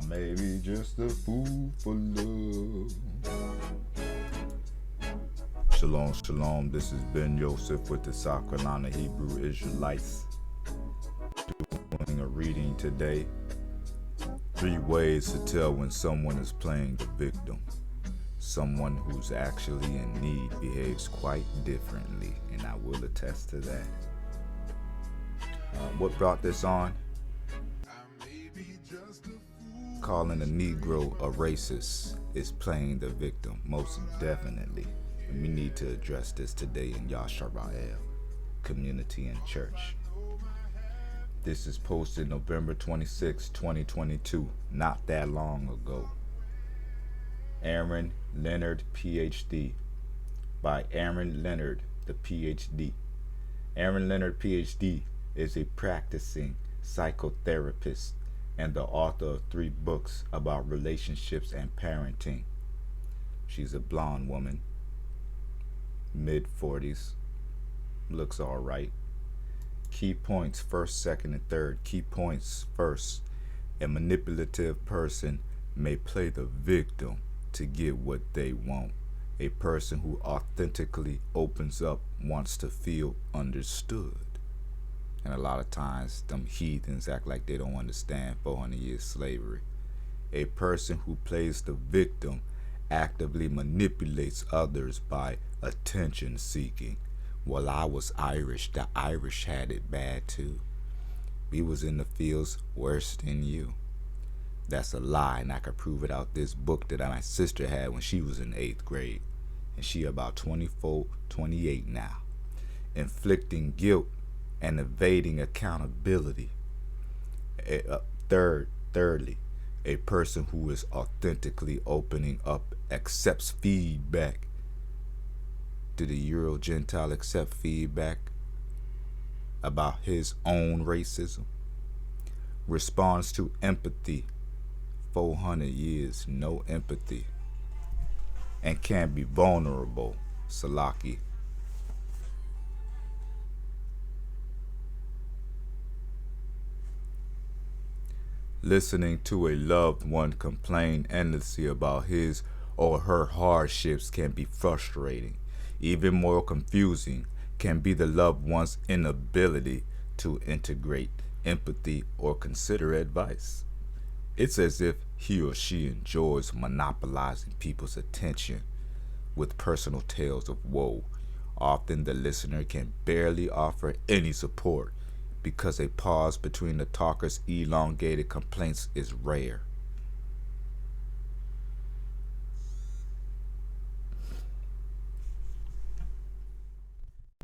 Maybe just a fool for love. Shalom, shalom. This is Ben Yosef with the South Carolina Hebrew Israelites, doing a reading today. 3 ways to tell when someone is playing the victim. Someone who's actually in need behaves quite differently, and I will attest to that. What brought this on? Calling a Negro a racist is playing the victim, most definitely. And we need to address this today in Yashara'el community and church. This is posted November 26, 2022, not that long ago. Erin Leonard Ph.D. by Erin Leonard, the Ph.D. Erin Leonard Ph.D. is a practicing psychotherapist and the author of 3 books about relationships and parenting. She's a blonde woman, mid-40s, looks all right. Key points, first, second, and third. Key points, first, a manipulative person may play the victim to get what they want. A person who authentically opens up wants to feel understood. And a lot of times, them heathens act like they don't understand 400 years slavery. A person who plays the victim actively manipulates others by attention seeking. Well, I was Irish. The Irish had it bad too. We was in the fields worse than you. That's a lie, and I could prove it out this book that my sister had when she was in 8th grade. And she about 24, 28 now. Inflicting guilt and evading accountability. Thirdly, a person who is authentically opening up accepts feedback. Did a Euro-Gentile accept feedback about his own racism? Responds to empathy. 400 years, no empathy. And can be vulnerable. Salaki. Listening to a loved one complain endlessly about his or her hardships can be frustrating. Even more confusing can be the loved one's inability to integrate empathy or consider advice. It's as if he or she enjoys monopolizing people's attention with personal tales of woe. Often the listener can barely offer any support because a pause between the talker's elongated complaints is rare.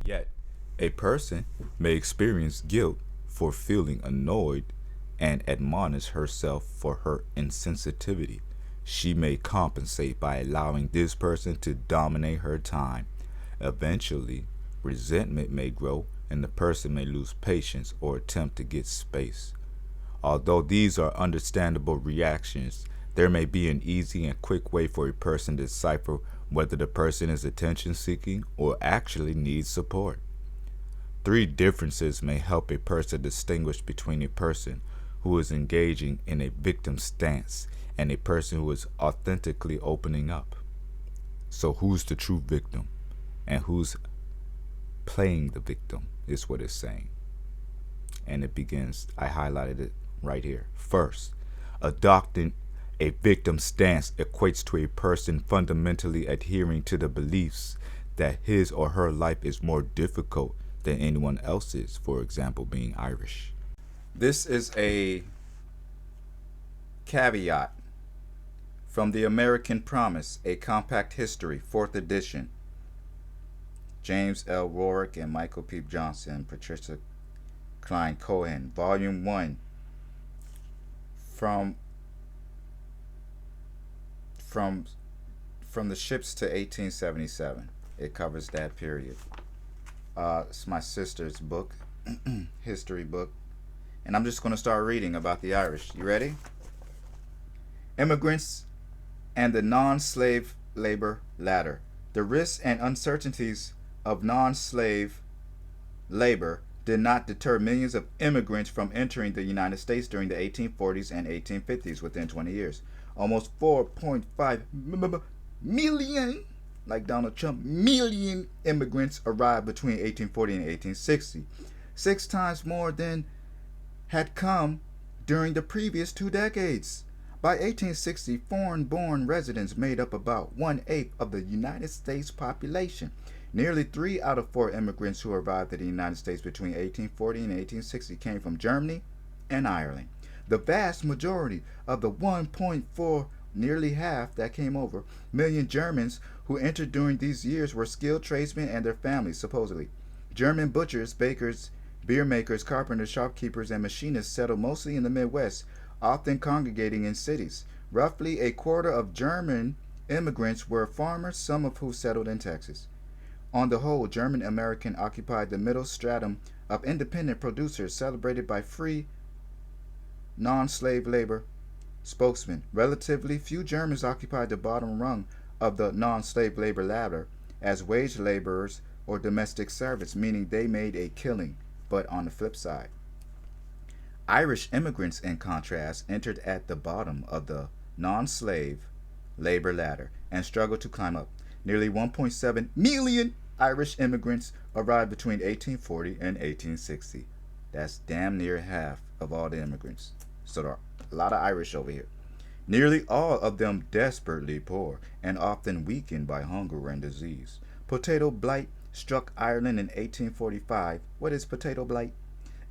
Yet, a person may experience guilt for feeling annoyed and admonish herself for her insensitivity. She may compensate by allowing this person to dominate her time. Eventually, resentment may grow and the person may lose patience or attempt to get space. Although these are understandable reactions, there may be an easy and quick way for a person to decipher whether the person is attention seeking or actually needs support. 3 differences may help a person distinguish between a person who is engaging in a victim stance and a person who is authentically opening up. So who's the true victim and who's playing the victim is what it's saying. And it begins, I highlighted it right here. First, adopting a victim stance equates to a person fundamentally adhering to the beliefs that his or her life is more difficult than anyone else's, for example, being Irish. This is a caveat from The American Promise, A Compact History, 4th edition. James L. Rorick and Michael P. Johnson, Patricia Klein Cohen, Volume 1, from the ships to 1877. It covers that period. It's my sister's book, history book, and I'm just going to start reading about the Irish. You ready? Immigrants and the non-slave labor ladder. The risks and uncertainties of non-slave labor did not deter millions of immigrants from entering the United States during the 1840s and 1850s within 20 years. Almost 4.5 million, like Donald Trump, million immigrants arrived between 1840 and 1860, 6 times more than had come during the previous 2 decades. By 1860, foreign-born residents made up about 1/8 of the United States population. Nearly 3 out of 4 immigrants who arrived in the United States between 1840 and 1860 came from Germany and Ireland. The vast majority of the 1.4, nearly half that came over, million Germans who entered during these years were skilled tradesmen and their families, supposedly. German butchers, bakers, beer makers, carpenters, shopkeepers, and machinists settled mostly in the Midwest, often congregating in cities. Roughly a quarter of German immigrants were farmers, some of whom settled in Texas. On the whole, German American occupied the middle stratum of independent producers, celebrated by free, non-slave labor spokesmen. Relatively few Germans occupied the bottom rung of the non-slave labor ladder as wage laborers or domestic servants, meaning they made a killing. But on the flip side, Irish immigrants, in contrast, entered at the bottom of the non-slave labor ladder and struggled to climb up. Nearly 1.7 million Irish immigrants arrived between 1840 and 1860. That's damn near half of all the immigrants. So there are a lot of Irish over here. Nearly all of them desperately poor and often weakened by hunger and disease. Potato blight struck Ireland in 1845. What is potato blight?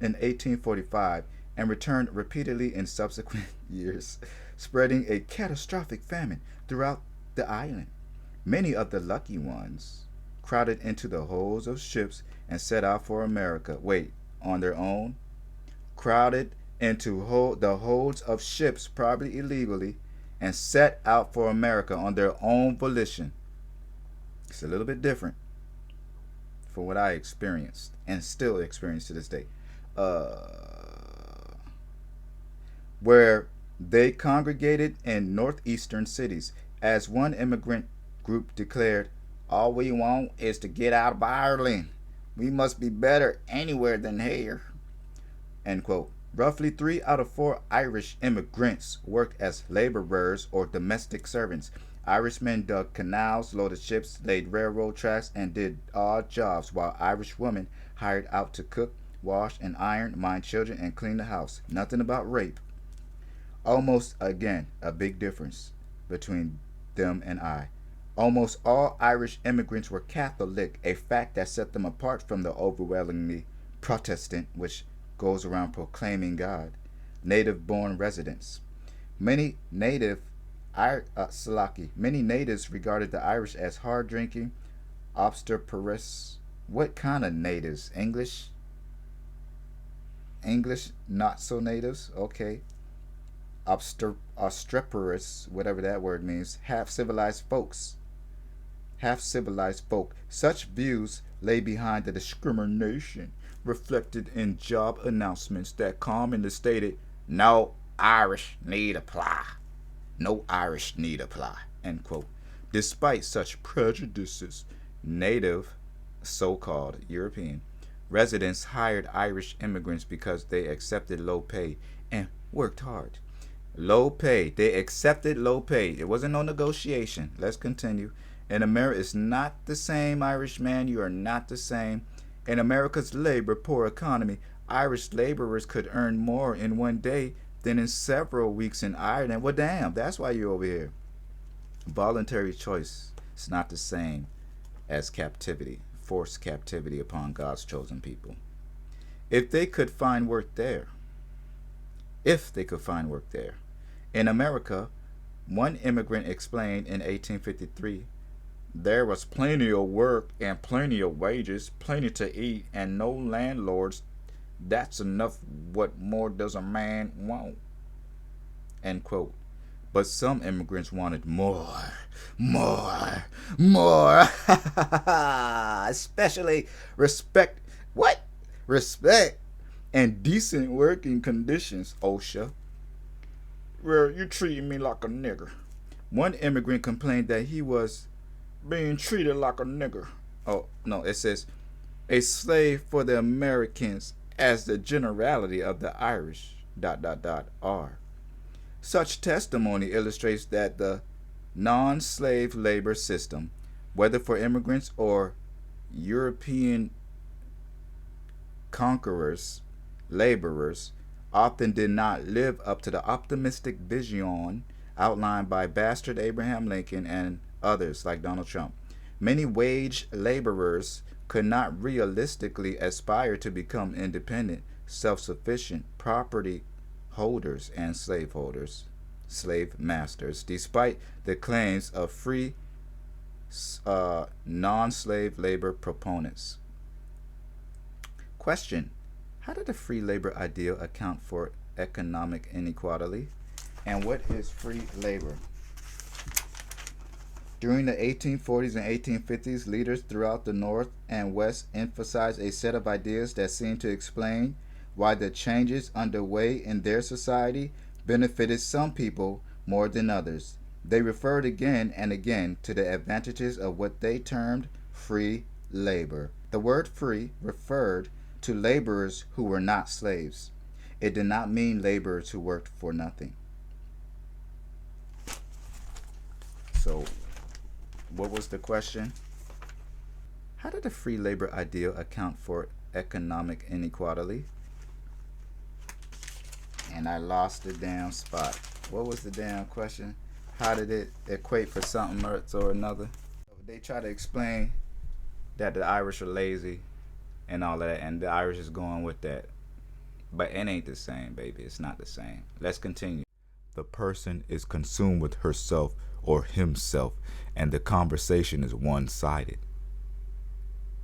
In 1845, and returned repeatedly in subsequent years, spreading a catastrophic famine throughout the island. Many of the lucky ones crowded into the holds of ships and set out for America. Wait, on their own? Crowded into the holds of ships, probably illegally, and set out for America on their own volition. It's a little bit different from what I experienced and still experience to this day. Where they congregated in northeastern cities. As one immigrant group declared, all we want is to get out of Ireland. We must be better anywhere than here. End quote. Roughly 3 out of 4 Irish immigrants worked as laborers or domestic servants. Irishmen dug canals, loaded ships, laid railroad tracks, and did odd jobs, while Irish women hired out to cook, wash, and iron, mind children, and clean the house. Nothing about rape. Almost, again, a big difference between them and I. Almost all Irish immigrants were Catholic, a fact that set them apart from the overwhelmingly Protestant, which goes around proclaiming God, native-born residents. Many natives regarded the Irish as hard-drinking, obstreperous. What kind of natives? English, not so natives. Okay. Obstreperous, whatever that word means. Half-civilized folk. Such views lay behind the discrimination reflected in job announcements that commonly stated, "No Irish need apply. No Irish need apply." End quote. Despite such prejudices, native, so-called European residents hired Irish immigrants because they accepted low pay and worked hard. Low pay. They accepted low pay. It wasn't no negotiation. Let's continue. In America, it's not the same, Irish man. You are not the same. In America's labor-poor economy, Irish laborers could earn more in one day than in several weeks in Ireland. Well, damn, that's why you're over here. Voluntary choice is not the same as captivity, forced captivity upon God's chosen people. If they could find work there. In America, one immigrant explained in 1853, there was plenty of work and plenty of wages, plenty to eat, and no landlords. That's enough. What more does a man want? End quote. But some immigrants wanted more. Especially respect. What? Respect and decent working conditions, OSHA. Well, you're treating me like a nigger. One immigrant complained that he was being treated like a nigger. Oh, no, it says A slave for the Americans as the generality of the Irish, are. Such testimony illustrates that the non-slave labor system, whether for immigrants or European conquerors, laborers, often did not live up to the optimistic vision outlined by bastard Abraham Lincoln and others like Donald Trump. Many wage laborers could not realistically aspire to become independent, self-sufficient property holders and slave masters, despite the claims of free non-slave labor proponents. Question: how did the free labor ideal account for economic inequality? And what is free labor? During the 1840s and 1850s, leaders throughout the North and West emphasized a set of ideas that seemed to explain why the changes underway in their society benefited some people more than others. They referred again and again to the advantages of what they termed free labor. The word free referred to laborers who were not slaves. It did not mean laborers who worked for nothing. So, what was the question? How did the free labor ideal account for economic inequality? And I lost the damn spot. What was the damn question? How did it equate for something or another? They try to explain that the Irish are lazy and all that, and the Irish is going with that. But it ain't the same, baby. It's not the same. Let's continue. The person is consumed with herself or himself, and the conversation is one-sided.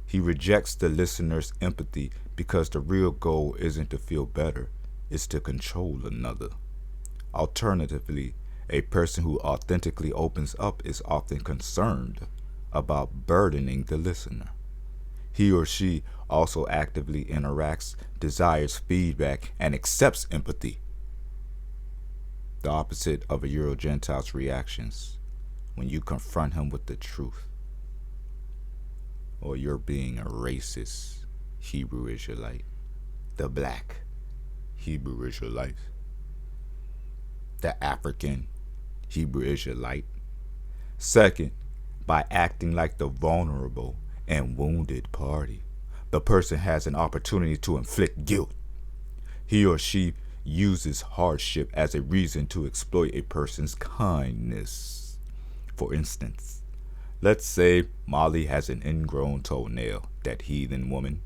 He rejects the listener's empathy because the real goal isn't to feel better, it's to control another. Alternatively, a person who authentically opens up is often concerned about burdening the listener. He or she also actively interacts, desires feedback, and accepts empathy. The opposite of a Euro-Gentile's reactions when you confront him with the truth. Or you're being a racist Hebrew Israelite. The black Hebrew Israelite. The African Hebrew Israelite. Second, by acting like the vulnerable and wounded party, the person has an opportunity to inflict guilt. He or she uses hardship as a reason to exploit a person's kindness. For instance, let's say Molly has an ingrown toenail, that heathen woman.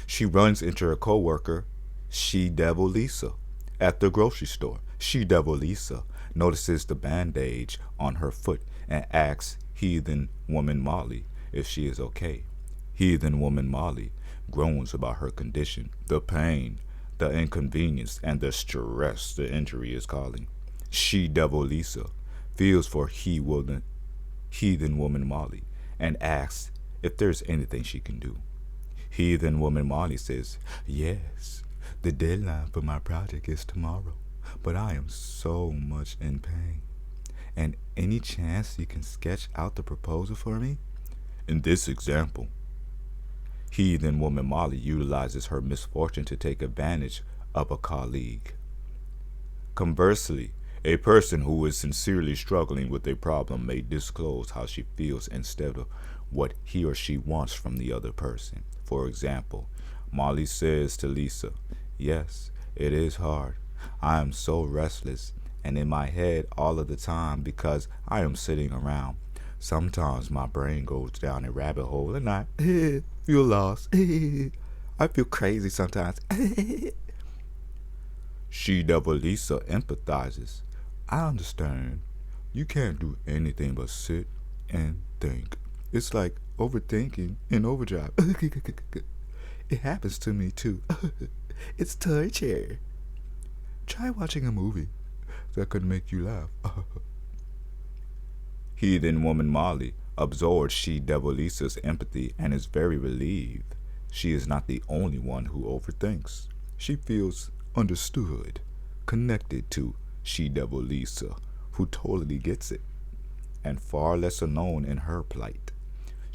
She runs into her coworker, she-devil Lisa, at the grocery store. She-devil Lisa notices the bandage on her foot and asks heathen woman Molly if she is okay. Heathen woman Molly groans about her condition, the pain, the inconvenience, and the stress the injury is causing. She-devil Lisa feels for heathen woman Molly and asks if there's anything she can do. Heathen woman Molly says, yes, the deadline for my project is tomorrow, but I am so much in pain. And any chance you can sketch out the proposal for me? In this example, heathen woman Molly utilizes her misfortune to take advantage of a colleague. Conversely, a person who is sincerely struggling with a problem may disclose how she feels instead of what he or she wants from the other person. For example, Molly says to Lisa, yes, it is hard. I am so restless and in my head all of the time because I am sitting around. Sometimes my brain goes down a rabbit hole and I feel lost. I feel crazy sometimes. She-devil Lisa empathizes. I understand. You can't do anything but sit and think. It's like overthinking in overdrive. It happens to me too. It's torture. Try watching a movie that could make you laugh. Heathen woman Molly absorbs she-devil Lisa's empathy and is very relieved. She is not the only one who overthinks. She feels understood, connected to she-devil Lisa, who totally gets it, and far lesser known in her plight.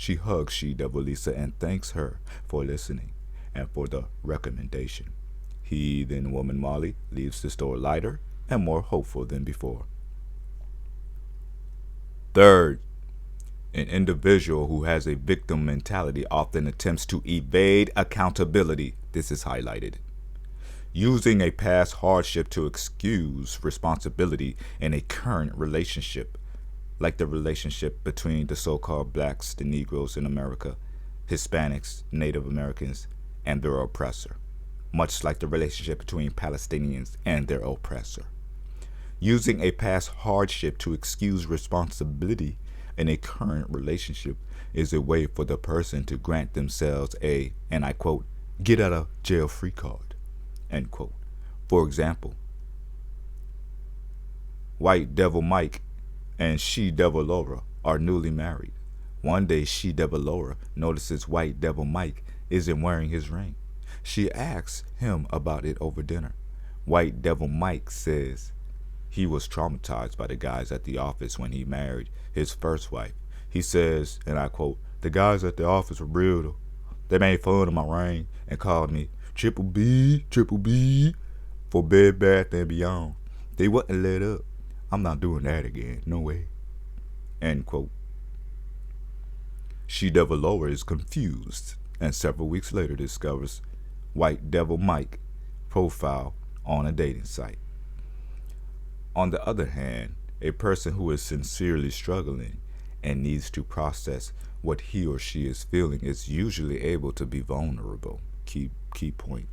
She hugs She-Devil Lisa and thanks her for listening and for the recommendation. Heathen woman Molly leaves the store lighter and more hopeful than before. Third, an individual who has a victim mentality often attempts to evade accountability. This is highlighted. Using a past hardship to excuse responsibility in a current relationship, like the relationship between the so-called blacks, the Negroes in America, Hispanics, Native Americans, and their oppressor, much like the relationship between Palestinians and their oppressor. Using a past hardship to excuse responsibility in a current relationship is a way for the person to grant themselves a, and I quote, get out of jail free card, end quote. For example, White Devil Mike and She-Devil Laura are newly married. One day, She-Devil Laura notices White Devil Mike isn't wearing his ring. She asks him about it over dinner. White Devil Mike says he was traumatized by the guys at the office when he married his first wife. He says, and I quote, the guys at the office were brutal. They made fun of my ring and called me Triple B for Bed Bath and Beyond. They wouldn't let up. I'm not doing that again. No way. End quote. She-Devil Laura is confused and several weeks later discovers White Devil Mike profile on a dating site. On the other hand, a person who is sincerely struggling and needs to process what he or she is feeling is usually able to be vulnerable. Key point.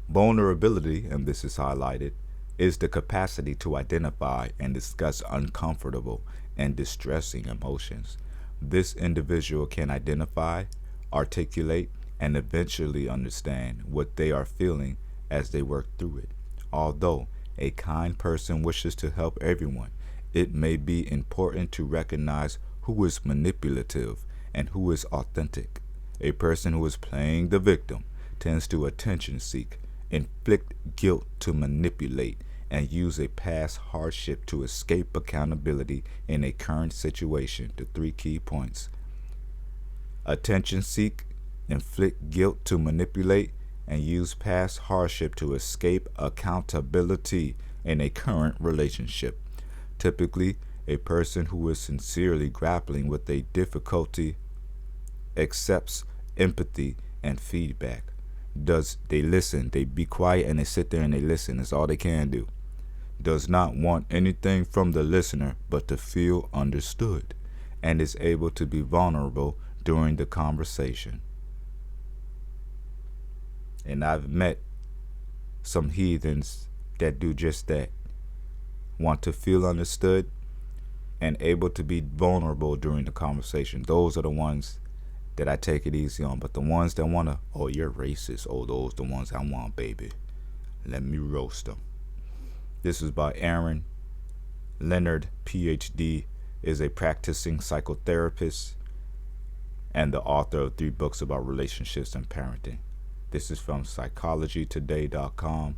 Vulnerability, and this is highlighted, is the capacity to identify and discuss uncomfortable and distressing emotions. This individual can identify, articulate, and eventually understand what they are feeling as they work through it. Although a kind person wishes to help everyone, it may be important to recognize who is manipulative and who is authentic. A person who is playing the victim tends to attention seek, inflict guilt to manipulate, and use a past hardship to escape accountability in a current situation. The 3 key points: attention seek, inflict guilt to manipulate, and use past hardship to escape accountability in a current relationship. Typically, a person who is sincerely grappling with a difficulty accepts empathy and feedback. They listen, they be quiet and they sit there and they listen. That's all they can do. Does not want anything from the listener but to feel understood, and is able to be vulnerable during the conversation. And I've met some heathens that do just that. Want to feel understood and able to be vulnerable during the conversation. Those are the ones that I take it easy on. But the ones that want to, oh, you're racist. Oh, those the ones I want, baby. Let me roast them. This is by Erin Leonard Ph.D. is a practicing psychotherapist and the author of 3 books about relationships and parenting. This is from psychologytoday.com.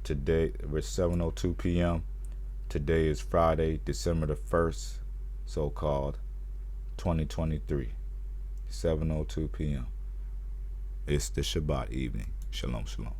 Today, it's 7:02 p.m. Today is Friday, December the 1st, so-called 2023. 7:02 p.m. It's the Shabbat evening. Shalom, shalom.